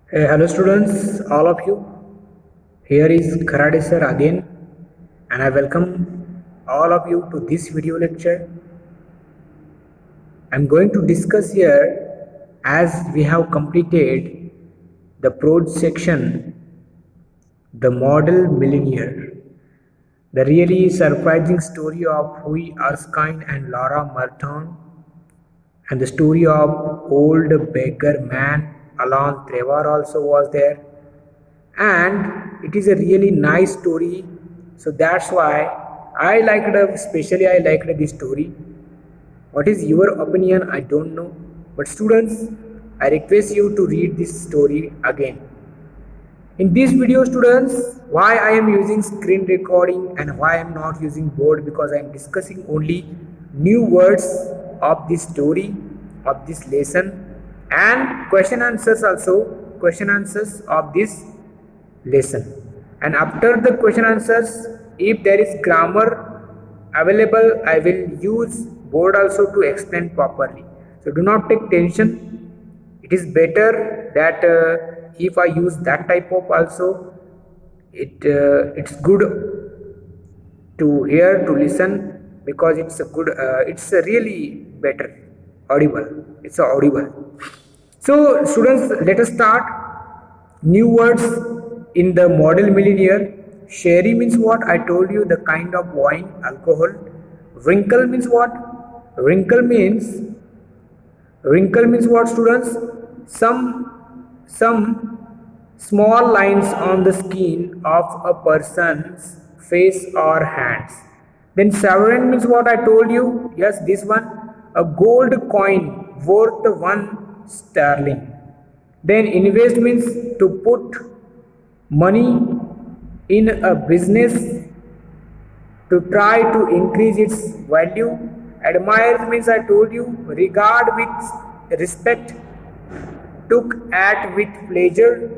Hello students, all of you. Here is Kharade sir again, and I welcome all of you to this video lecture. I am going to discuss here, as we have completed the prose section, the model millionaire, the really surprising story of Hui Erskine and Laura Merton, and the story of old beggar man Alan Trevor also was there, and it is a really nice story. So that's why especially I liked this story. What is your opinion? I don't know, but students, I request you to read this story again. In this video students, why I am using screen recording and why I am not using board, because I am discussing only new words of this story, of this lesson, and question answers of this lesson. And after the question answers, if there is grammar available, I will use board also to explain properly. So do not take tension. It is better that if I use that type of also, it's good to hear, to listen, because it's a good it's a really better audible. It's audible. So students, let us start. New words in the model millionaire. Sherry means what? I told you, the kind of wine, alcohol. Wrinkle means what? Wrinkle means what students? Some small lines on the skin of a person's face or hands. Then sovereign means what? I told you, yes, this one, a gold coin worth 1 sterling. Then invest means to put money in a business to try to increase its value. Admire means I told you, regard with respect, took at with pleasure.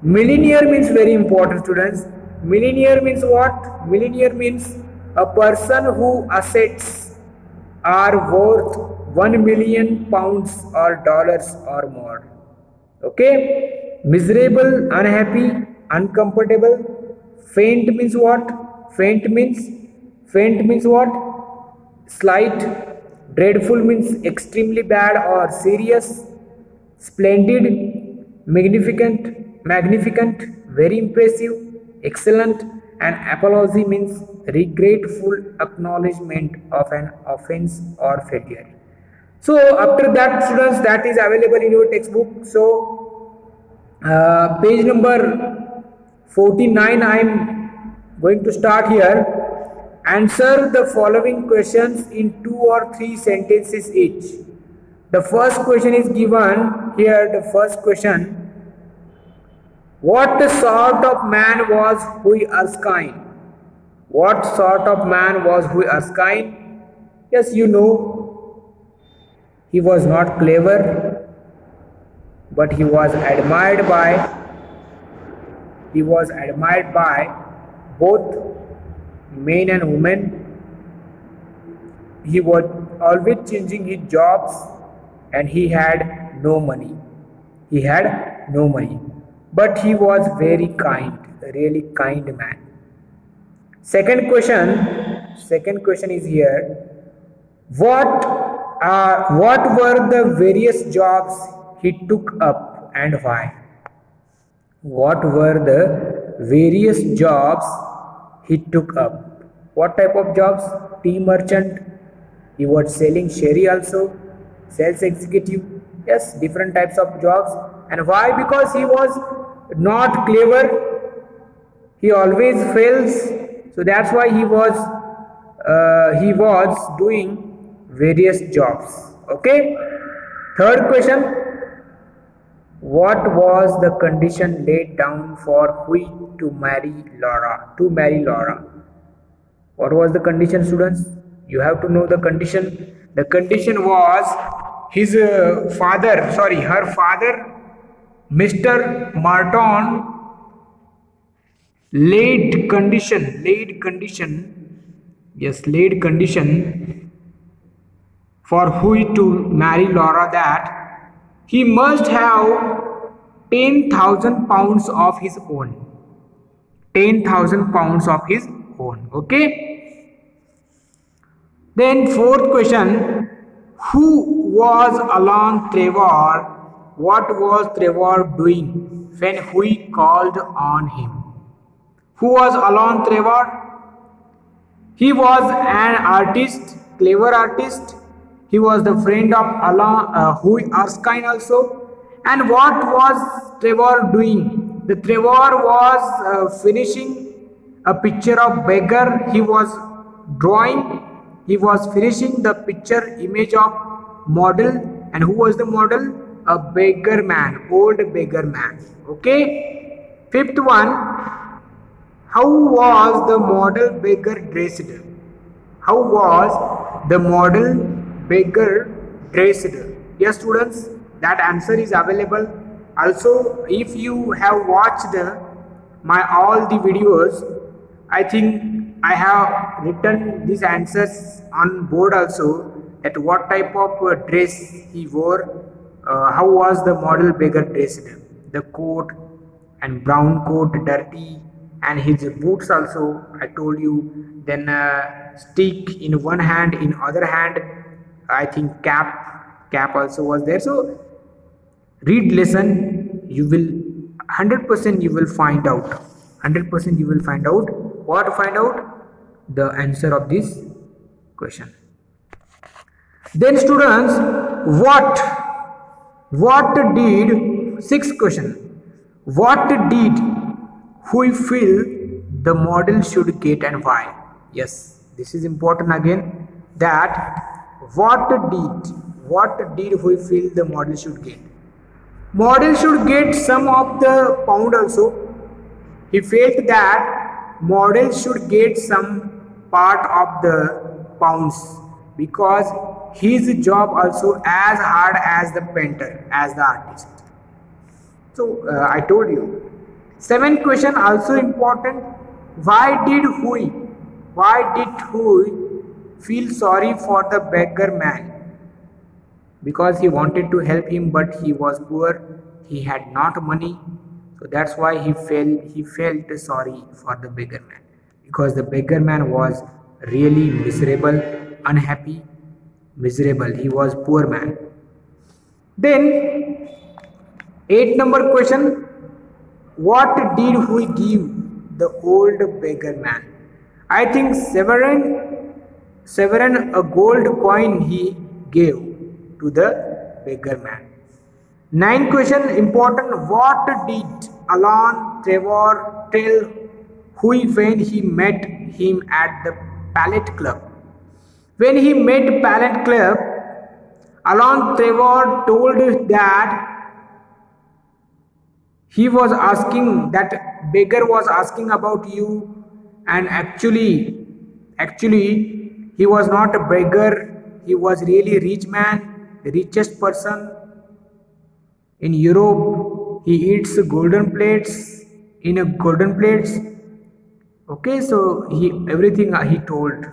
Millionaire means very important students. Millionaire means what? Millionaire means a person who assets are worth 1 million pounds or dollars or more. Okay. Miserable, unhappy, uncomfortable. Faint means what? Faint means what? Slight. Dreadful means extremely bad or serious. Splendid, magnificent, very impressive, excellent. And apology means regretful acknowledgement of an offense or failure. So after that students, that is available in your textbook. So page number 49 I am going to start here. Answer the following questions in 2 or 3 sentences each. The first question is given here. The first question: what sort of man was Hui Erskine? What sort of man was Hui Erskine? Yes, you know, he was not clever, but he was admired by both men and women. He was always changing his jobs, and he had no money. But he was very kind, a really kind man. Second question is here. What were the various jobs he took up and why? What were the various jobs he took up? What type of jobs? Tea merchant. He was selling sherry also. Sales executive. Yes, different types of jobs. And why? Because he was not clever. He always fails. So that's why he was doing various jobs. Okay. Third question: what was the condition laid down for Hui to marry Laura? What was the condition, students? You have to know the condition. The condition was her father, Mr. Marton, laid condition for Hui to marry Laura, that he must have 10,000 pounds of his own. 10,000 pounds of his own. Okay. Then fourth question, who was Alan Trevor? What was Trevor doing when Hui called on him? Who was Alan Trevor? He was an artist, clever artist. He was the friend of Hui Erskine also. And what was Trevor doing? The Trevor was finishing a picture of beggar. He was drawing. He was finishing the picture image of model. And who was the model? A beggar man, old beggar man. Okay. Fifth one, how was the model beggar dressed? How was the model beggar dressed? Yes, students, that answer is available. Also, if you have watched my all the videos, I think I have written these answers on board also, that what type of dress he wore, how was the model beggar dressed, the coat and brown coat dirty, and his boots also I told you. Then stick in one hand, in other hand I think cap also was there. So read lesson, you will 100% you will find out, 100% you will find out what, find out the answer of this question. Then students, what did, sixth question, what did Hui feel the model should get and why? Yes, this is important again, that what did Hui feel the model should get? Model should get some of the pound also. He felt that model should get some part of the pounds, because his job also as hard as the painter, as the artist. So I told you. Seventh question also important. Why did Hui feel sorry for the beggar man? Because he wanted to help him, but he was poor, he had not money, so that's why he felt sorry for the beggar man, because the beggar man was really miserable, unhappy, miserable. He was poor man. Then 8 number question, what did Hui give the old beggar man? I think severin a gold coin he gave to the beggar man. 9 question important, what did Alan Trevor tell Hui when he met him at the Palette Club? When he met Palette Club, Alan Trevor told that he was asking, that beggar was asking about you, and actually he was not a beggar, he was really rich man, the richest person in Europe. He eats golden plates, in a golden plates. Okay, so everything he told.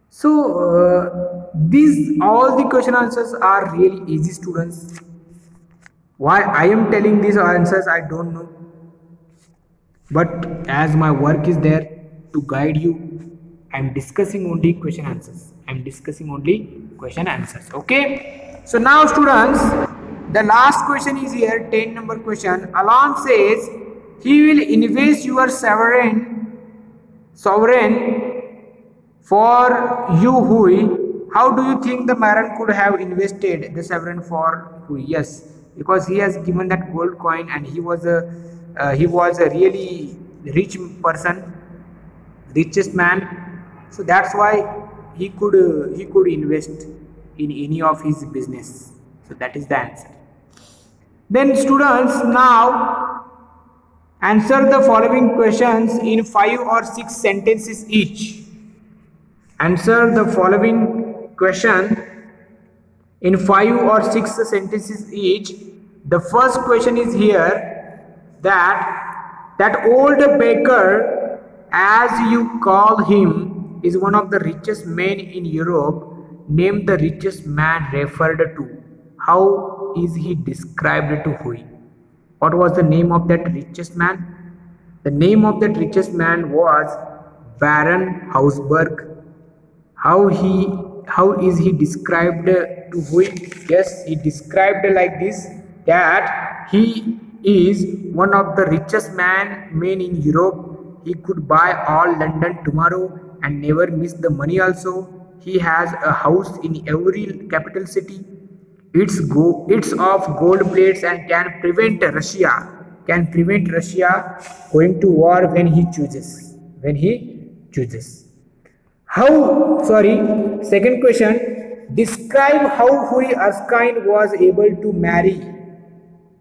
So these all the question answers are really easy, students. Why I am telling these answers I don't know, but as my work is there to guide you, I am discussing only question answers. Okay, so now students, the last question is here, 10 number question. Alan says he will invest your sovereign for you, Hui. How do you think the Maran could have invested the sovereign for Hui? Yes, because he has given that gold coin, and he was a really rich person, richest man. So that's why he could invest in any of his business. So that is the answer. Then students, now answer the following questions in 5 or 6 sentences each. Answer the following question in 5 or 6 sentences each. The first question is here, that old baker, as you call him, is one of the richest men in Europe. Name the richest man referred to. How is he described to Hui? What was the name of that richest man? The name of that richest man was Baron Hausberg. How is he described to who? Yes, he described like this, that he is one of the richest men in Europe. He could buy all London tomorrow and never miss the money also. He has a house in every capital city. It's of gold plates and can prevent Russia going to war when he chooses. Second question, describe how Louis Erskine was able to marry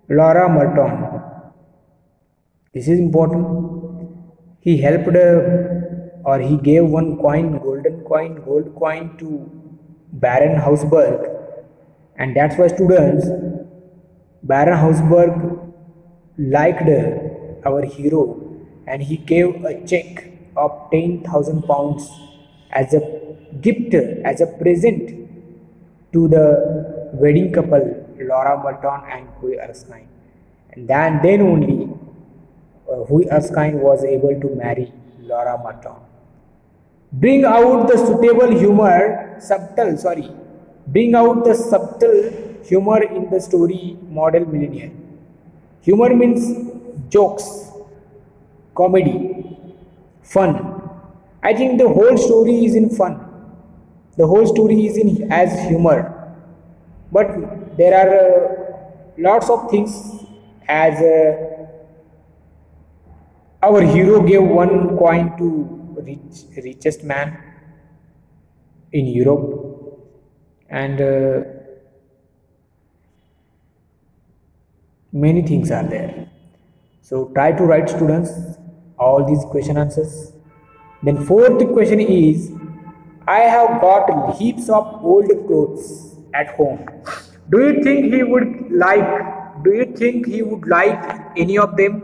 Laura Merton. This is important. He helped or he gave one coin, gold coin to Baron Hausberg, and that's why students, Baron Hausberg liked our hero, and he gave a check of 10,000 pounds as a gift, as a present to the wedding couple Laura Merton and Louis Erskine, and then only Louis Erskine was able to marry Laura Merton. Bring out the subtle humor in the story Model Millionaire. Humor means jokes, comedy, fun. I think the whole story is in fun. The whole story is in as humor. But there are lots of things, as our hero gave one coin to richest man in Europe, and many things are there. So try to write, students, all these question answers. Then fourth question is, I have got heaps of old clothes at home. Do you think he would like any of them?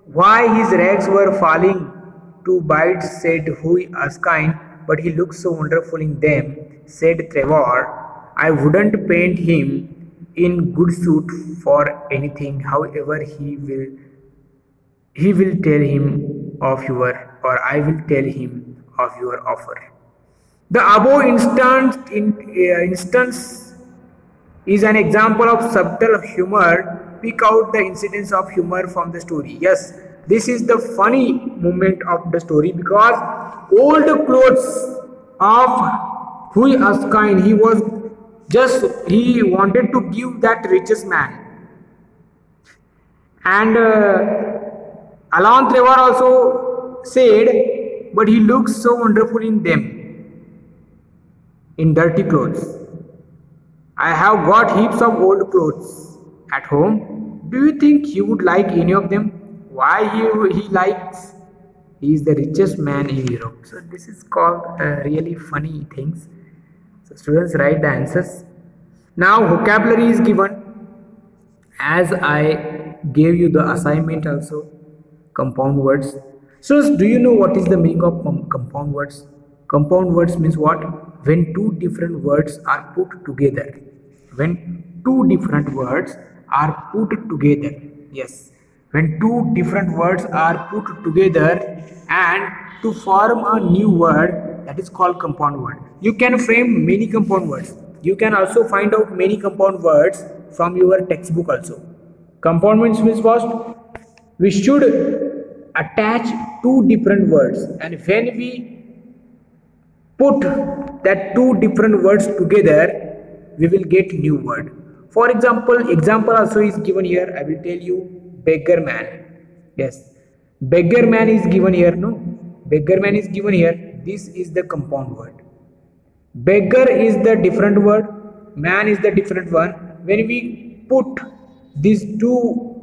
Why his rags were falling to bits, said Louis Erskine, but he looks so wonderful in them, said Trevor. I wouldn't paint him in good suit for anything. However, he will tell him of your, or I will tell him of your offer. The above instance is an example of subtle humor. Pick out the incidents of humor from the story. Yes, this is the funny moment of the story, because old clothes of Louis Erskine, he wanted to give that richest man, and Alan Trevor also said, but he looks so wonderful in them, in dirty clothes. I have got heaps of old clothes at home. Do you think he would like any of them? Why he likes? He is the richest man in Europe. So this is called really funny things. So students, write the answers. Now vocabulary is given, as I gave you the assignment also. Compound words. So do you know what is the meaning of compound words? Compound words means what? When two different words are put together. When two different words are put together. Yes. When two different words are put together and to form a new word, that is called compound word. You can frame many compound words. You can also find out many compound words from your textbook also. Compound words means first, we should attach two different words, and when we put that two different words together, we will get new word. For example also is given here. I will tell you, beggar man. Yes, beggar man is given here. No, beggar man is given here. This is the compound word. Beggar is the different word, man is the different one. When we put these two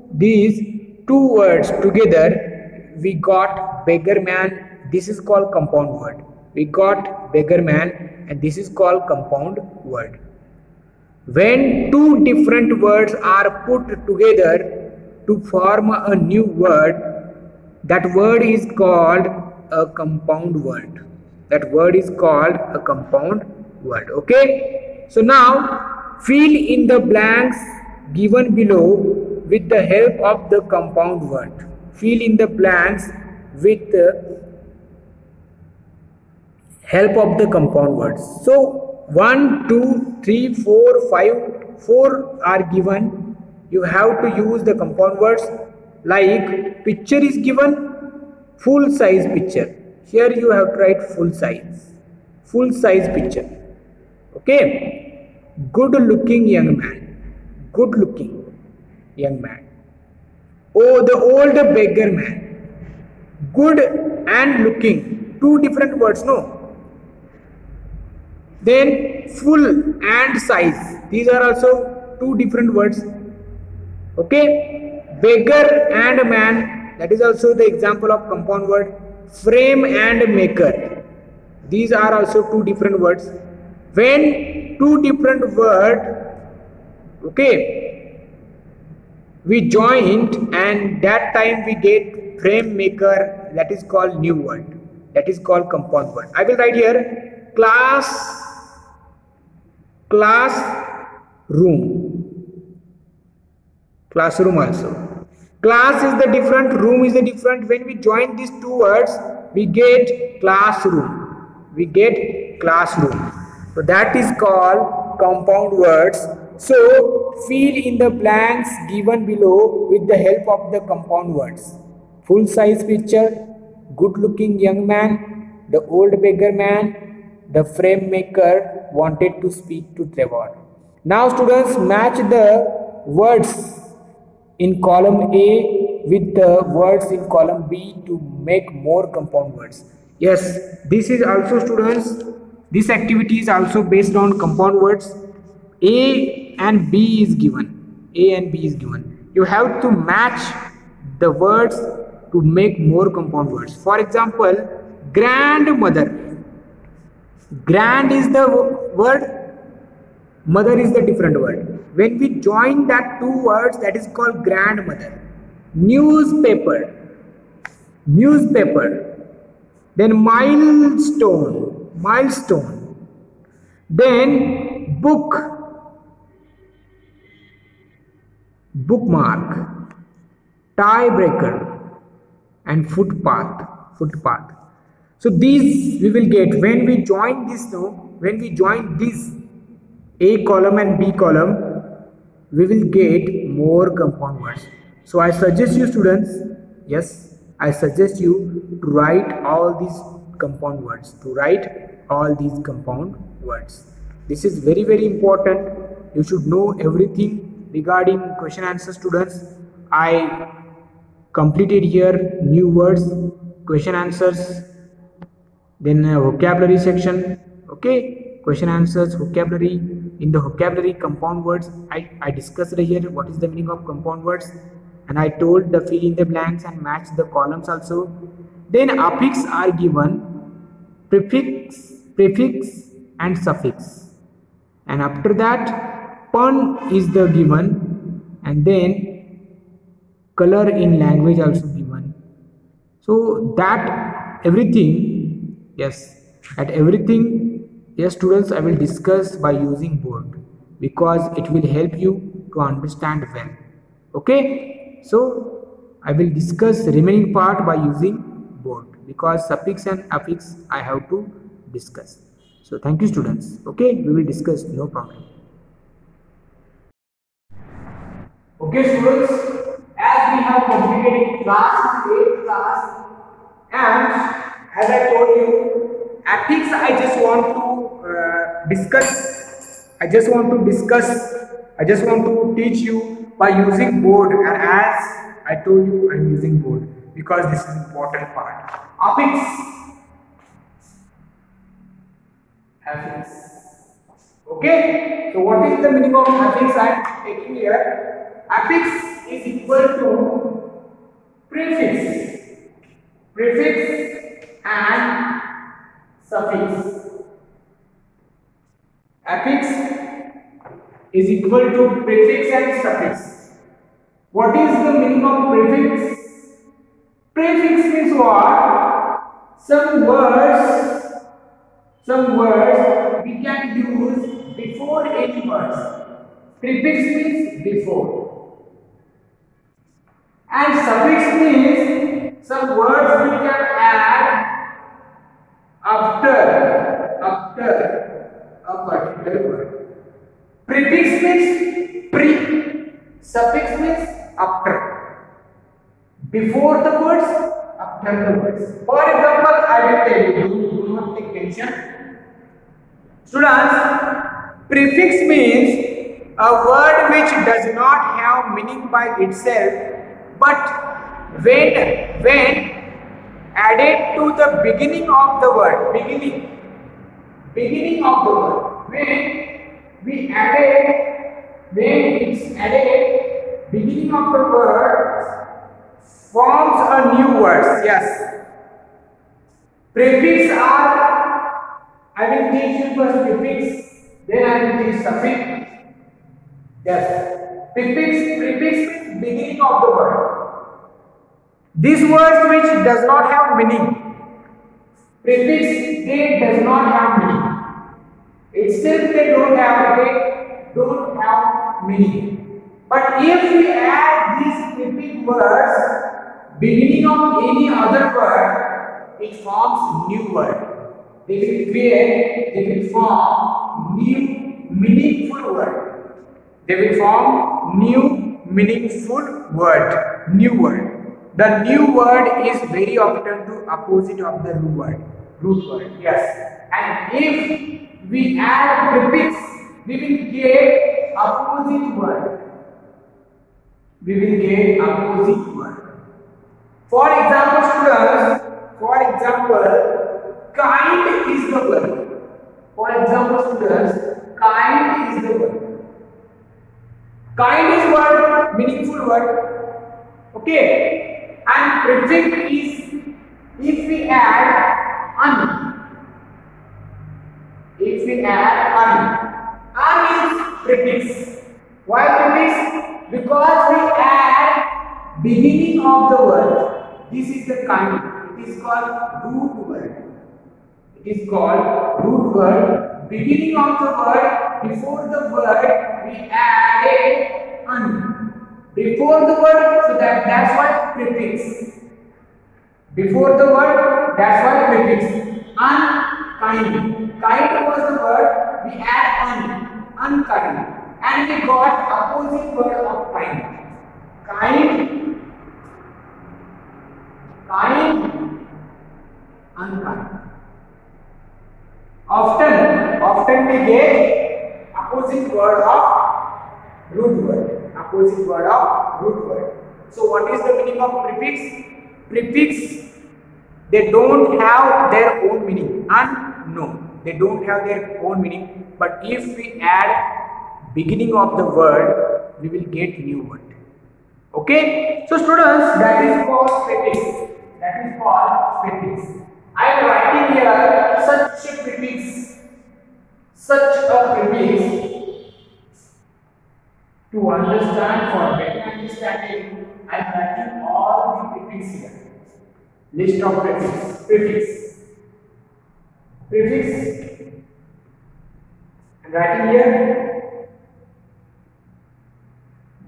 words together, we got beggar man. This is called compound word. We got beggar man, and this is called compound word. When two different words are put together to form a new word, that word is called a compound word. That word is called a compound word. Okay. So now fill in the blanks given below with the help of the compound word. Fill in the blanks with the help of the compound words. So 1, 2, 3, 4, 5, 4 are given. You have to use the compound words. Like picture is given, full size picture. Here you have to write full size picture. Okay. Good looking young man. Good looking young man. Oh, the old beggar man. Good and looking, two different words, no? Then full and size, these are also two different words. Okay. Beggar and man, that is also the example of compound word. Frame and maker, these are also two different words. When two different word, okay, we joined, and that time we get frame maker, that is called new word, that is called compound word. I will write here classroom also. Class is the different, room is the different. When we join these two words, we get classroom. So that is called compound words. So fill in the blanks given below with the help of the compound words. Full size picture, good looking young man, the old beggar man, the frame maker wanted to speak to Trevor. Now students, match the words in column A with the words in column B to make more compound words. Yes, this is also students, this activity is also based on compound words. A and B is given. You have to match the words to make more compound words. For example, grandmother. Grand is the word, mother is the different word. When we join that two words, that is called grandmother. Newspaper. Then milestone. Then book. Bookmark. Tiebreaker. And footpath. So these we will get when we join this. When we join this A column and B column, we will get more compound words. So I suggest you students, yes, I suggest you to write all these compound words. This is very, very important. You should know everything regarding question answer students. I completed here new words, question answers, then vocabulary section. Okay, question answers, vocabulary. In the vocabulary, compound words, I discussed here what is the meaning of compound words, and I told the fill in the blanks and match the columns also. Then affix are given, prefix and suffix, and after that pun is the given, and then color in language also given. So that everything, yes, yes students, I will discuss by using board because it will help you to understand well. Okay, so I will discuss the remaining part by using board because suffix and affix I have to discuss. So thank you students. Okay, we will discuss, no problem. Okay students, as we have completed class 8 class, and as I told you, affix I just want to discuss. I just want to teach you by using board, and as I told you, I am using board because this is important part. Affix. Okay, so what is the meaning of affix I am taking here? Affix is equal to prefix and suffix. Affix is equal to prefix and suffix. What is the meaning of prefix? Prefix means what? Some words we can use before any words. Prefix means before. And suffix means some words we can add after a particular word. Prefix means pre, suffix means after, before the words, after the words. For example, I will tell you, do not take tension. Students, prefix means a word which does not have meaning by itself, but when added to the beginning of the word, beginning of the word, when it's added, beginning of the word forms a new word. Yes. Prefix are, I will teach you first prefix, then I will teach suffix. Yes. Prefix means beginning of the word. These words which does not have meaning. Prefix, they does not have meaning. Itself they don't have meaning. But if we add these prefix words beginning of any other word, it forms new word. They will form new meaningful word. They will form new meaningful word. New word. The new word is very often the opposite of the root word. Yes. And if we add prefix, we will get opposite word. For example, students, kind is the word. Kind is the word. Kind is word, meaningful word. Okay. And prefix is if we add un. Un is prefix. Why prefix? Because we add beginning of the word. This is the kind. It is called root word. Beginning of the word, before the word we added un. Before the word, so that's why prefix. Before the word, that's why prefix. Unkind. Kind was the word, we add unkind. And we got opposite word of kind. Unkind. Often we get opposite word of root word. So what is the meaning of prefix? Prefix, they don't have their own meaning. No, they don't have their own meaning. But if we add beginning of the word, we will get new word. Okay? So students, that is called prefix. I am writing here such a prefix to understand, for better understanding. I am writing all the prefix here. List of prefix. I am writing here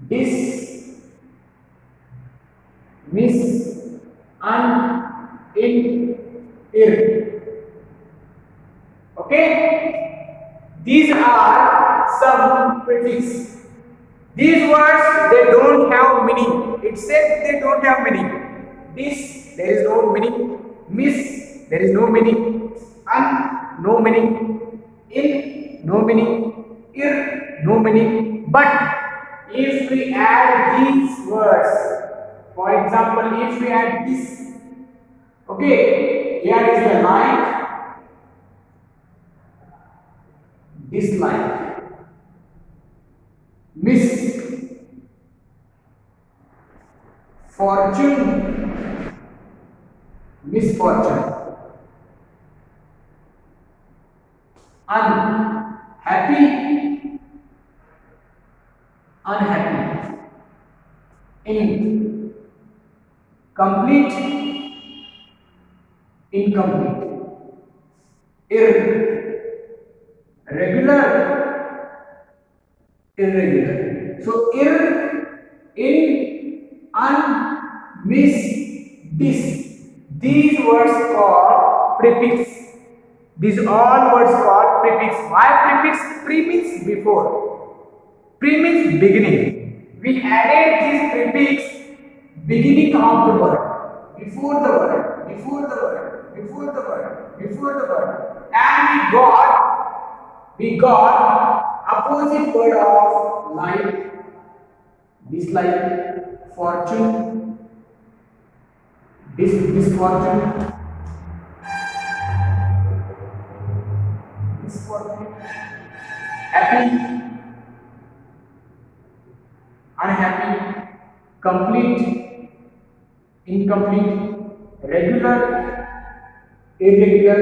dis, miss, un, in, ir. Okay? These are some prefix. These words, they don't have meaning. It says they don't have meaning. This, there is no meaning. Miss, there is no meaning. Un, no meaning. In, no meaning. Ir, no meaning. But if we add these words, for example, if we add this, okay, here is the like, dislike, fortune, misfortune, unhappy, incomplete, irregular. So in, un, These words called prefix. These all words called prefix. Why prefix? Pre means before. Pre means beginning. We added this prefix beginning of the word, before the word, before the word, before the word, before the word, and we got opposite word of like, dislike, fortune, misfortune, happy, unhappy, complete, incomplete, regular, irregular.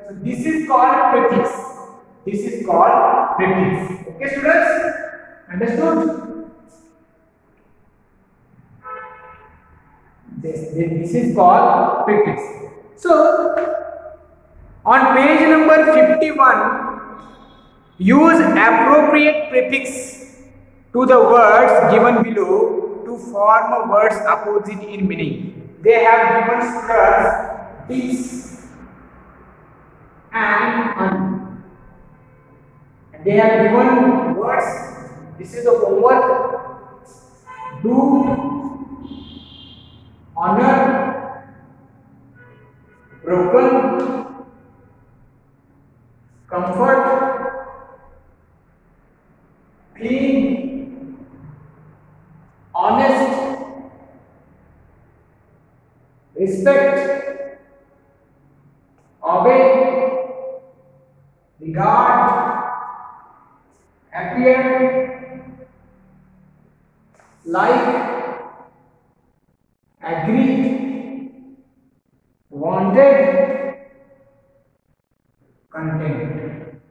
So this is called prefix. This is called prefix. Okay, students? Understood? This is called prefix. So on page number 51, use appropriate prefix to the words given below to form a words opposite in meaning. They have given students this and un. They have given words. This is the homework. Do, honor, broken, comfort, clean, honest, respect, obey, regard, appear, like, agree, wanted, content.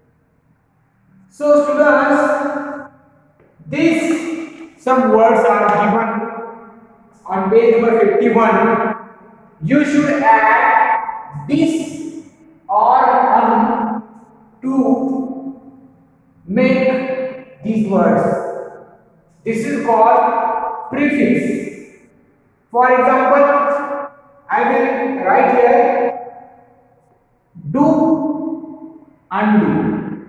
So students, these some words are given on page number 51. You should add this or to make these words. This is called prefix. For example, I will write here do, undo,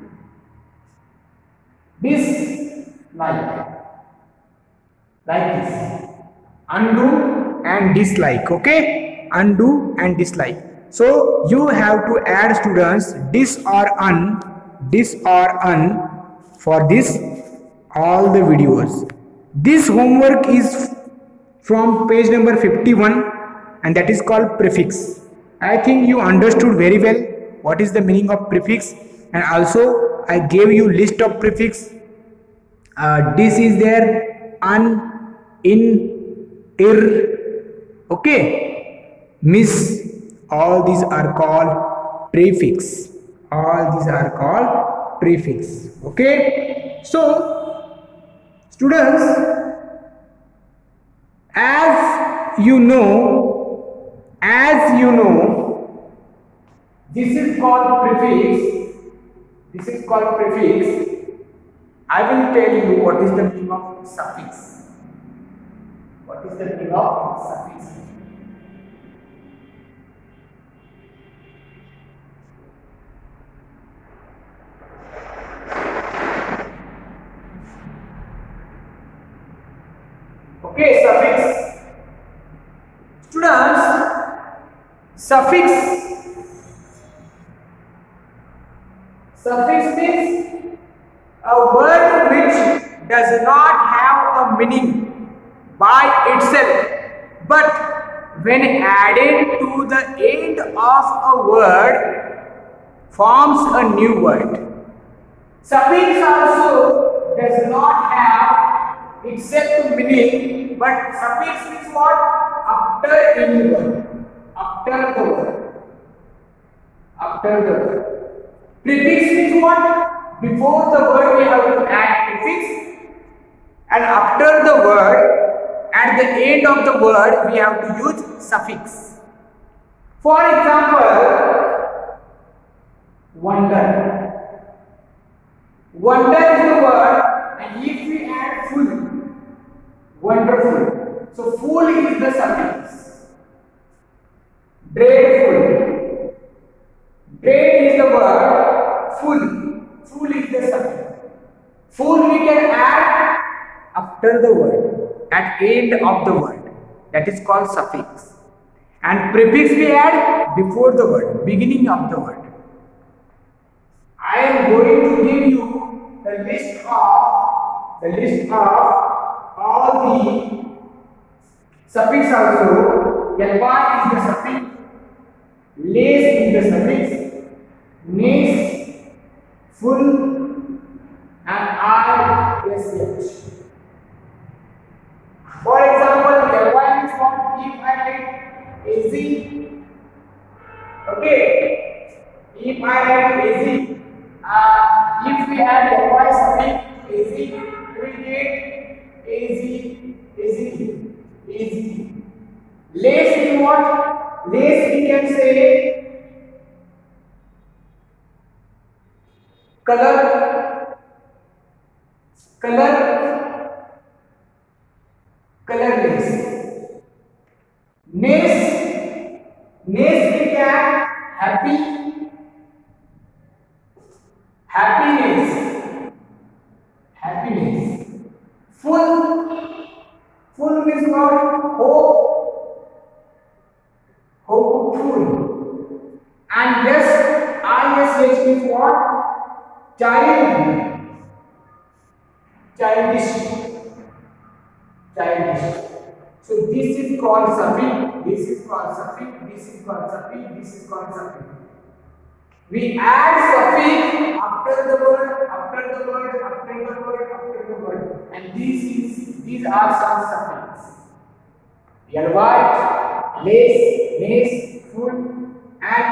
dislike, like this, undo and dislike. Okay, undo and dislike. So you have to add, students, this or un for this all the videos. This homework is from page number 51 and that is called prefix. I think you understood very well what is the meaning of prefix, and also I gave you list of prefix. This is there, un, in, ir, okay, miss. All these are called prefix. All these are called prefix. Okay. So students, as you know, this is called prefix. This is called prefix. I will tell you what is the meaning of suffix. What is the meaning of suffix? Okay, suffix. Students, suffix means a word which does not have a meaning by itself, but when added to the end of a word forms a new word. Suffix also does not have itself meaning, but suffix means what? After any word, after the word, after the word. Prefix means what? Before the word we have to add prefix, and after the word, at the end of the word we have to use suffix. For example, wonder. Wonder is the word, and if we add full, wonderful. So full is the suffix. Dreadful. Dread is the word. Full. Full is the suffix. Full we can add after the word, at end of the word. That is called suffix. And prefix we add before the word, beginning of the word. I am going to give you the list of all the suffix also. Ly is the suffix, lace is the suffix, nace, full, and ish. For example, ly is what? If I write az, okay. If I write az, if we add ly suffix az, we will get az. Lace is what? Lace we can say color, colorless. Nace we can happiness. Full means what? Hopeful. And yes, ish means what? Childish. So this is called suffix. This is called suffix. We add suffix after the word, and these are some suffix. Ly, lace, nace, full, and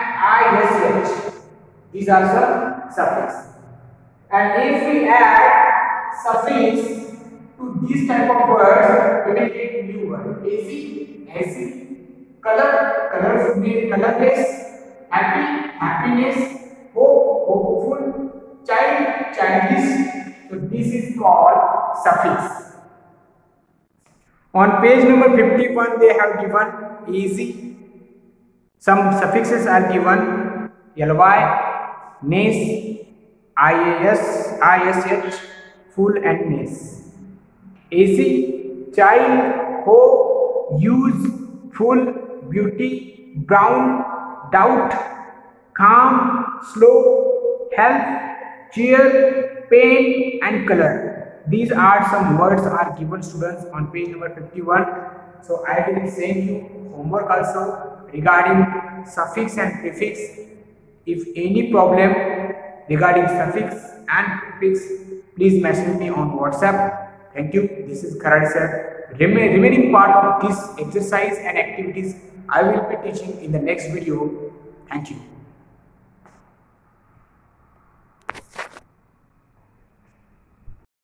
ish. These are some suffix. And if we add suffix to this type of words, we will get new word. Az, colorless, happiness, hopeful, childish. So this is called suffix. On page number 51, they have given easy. Some suffixes are given: ly, nace, ish, full, and nace. Az, child, hope, use, full, beauty, brown, doubt, calm, slow, health, cheer, pain, and color. These are some words are given, students, on page number 51. So I will send you homework also regarding suffix and prefix. If any problem regarding suffix and prefix, please message me on WhatsApp. Thank you. This is Kharade sir. Remaining part of this exercise and activities I will be teaching in the next video. Thank you.